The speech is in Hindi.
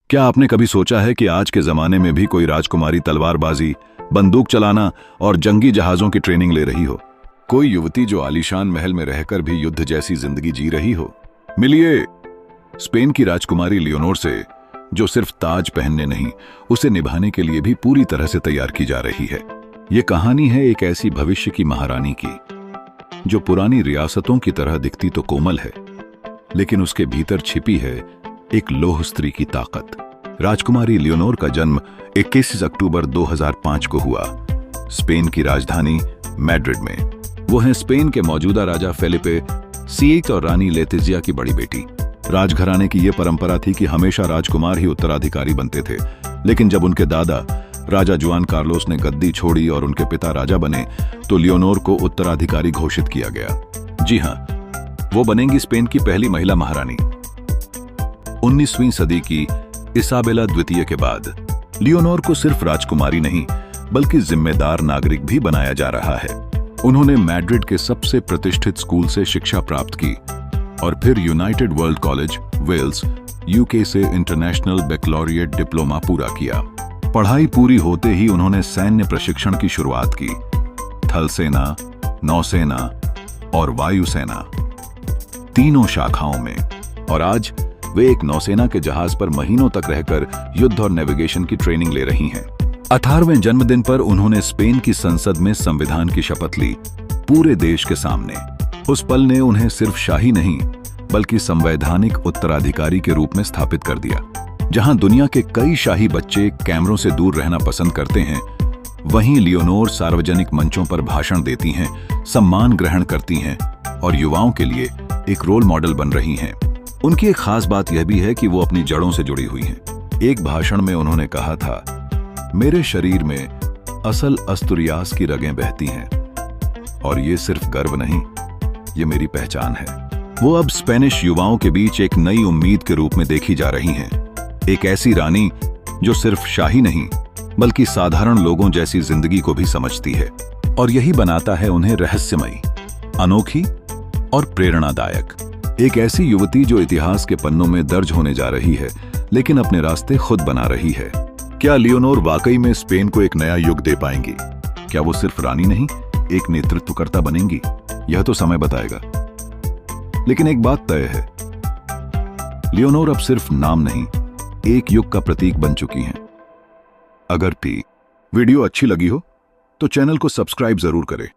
क्या आपने कभी सोचा है कि आज के जमाने में भी कोई राजकुमारी तलवारबाजी, बंदूक चलाना और जंगी जहाजों की ट्रेनिंग ले रही हो? कोई युवती जो आलीशान महल में रहकर भी युद्ध जैसी जिंदगी जी रही हो? मिलिए स्पेन की राजकुमारी लियोनोर से, जो सिर्फ ताज पहनने नहीं, उसे निभाने के लिए भी पूरी तरह से तैयार की जा रही है। ये कहानी है एक ऐसी भविष्य की महारानी की, जो पुरानी रियासतों की तरह दिखती तो कोमल है, लेकिन उसके भीतर छिपी है एक लौह स्त्री की ताकत। राजकुमारी लियोनोर का जन्म 21 अक्टूबर 2005 को हुआ, स्पेन की राजधानी मैड्रिड में। वो हैं स्पेन के मौजूदा राजा फेलिपे VI और रानी लेतिजिया की बड़ी बेटी। राजघराने की यह परंपरा थी कि हमेशा राजकुमार ही उत्तराधिकारी बनते थे, लेकिन जब उनके दादा राजा जुआन कार्लोस ने गद्दी छोड़ी और उनके पिता राजा बने, तो लियोनोर को उत्तराधिकारी घोषित किया गया। जी हां, वो बनेंगी स्पेन की पहली महिला महारानी। 19वीं सदी की इसाबेला द्वितीय के बाद लियोनोर को सिर्फ राजकुमारी नहीं, बल्कि जिम्मेदार नागरिक भी बनाया जा रहा है। उन्होंने मैड्रिड के सबसे प्रतिष्ठित स्कूल से शिक्षा प्राप्त की और फिर United World College, Wales, UK से इंटरनेशनल बैकलॉरिएट डिप्लोमा पूरा किया। पढ़ाई पूरी होते ही उन्होंने सैन्य प्रशिक्षण की शुरुआत की। थल सेना, नौसेना और वायुसेना, तीनों शाखाओं में। और आज वे एक नौसेना के जहाज पर महीनों तक रहकर युद्ध और नेविगेशन की ट्रेनिंग ले रही हैं। 18वें जन्मदिन पर उन्होंने स्पेन की संसद में संविधान की शपथ ली, पूरे देश के सामने। उस पल ने उन्हें सिर्फ शाही नहीं, बल्कि संवैधानिक उत्तराधिकारी के रूप में स्थापित कर दिया। जहां दुनिया के कई शाही बच्चे कैमरों से दूर रहना पसंद करते हैं, वहीं लियोनोर सार्वजनिक मंचों पर भाषण देती हैं, सम्मान ग्रहण करती हैं और युवाओं के लिए एक रोल मॉडल बन रही हैं। उनकी एक खास बात यह भी है कि वो अपनी जड़ों से जुड़ी हुई हैं। एक भाषण में उन्होंने कहा था, मेरे शरीर में असल अस्तुरियास की रगें बहती हैं और ये सिर्फ गर्व नहीं, ये मेरी पहचान है। वो अब स्पेनिश युवाओं के बीच एक नई उम्मीद के रूप में देखी जा रही हैं। एक ऐसी रानी जो सिर्फ शाही नहीं, बल्कि साधारण लोगों जैसी जिंदगी को भी समझती है। और यही बनाता है उन्हें रहस्यमयी, अनोखी और प्रेरणादायक। एक ऐसी युवती जो इतिहास के पन्नों में दर्ज होने जा रही है, लेकिन अपने रास्ते खुद बना रही है। क्या लियोनोर वाकई में स्पेन को एक नया युग दे पाएंगी? क्या वो सिर्फ रानी नहीं, एक नेतृत्वकर्ता बनेंगी? यह तो समय बताएगा। लेकिन एक बात तय है, लियोनोर अब सिर्फ नाम नहीं, एक युग का प्रतीक बन चुकी हैं। अगर वीडियो अच्छी लगी हो तो चैनल को सब्सक्राइब जरूर करें।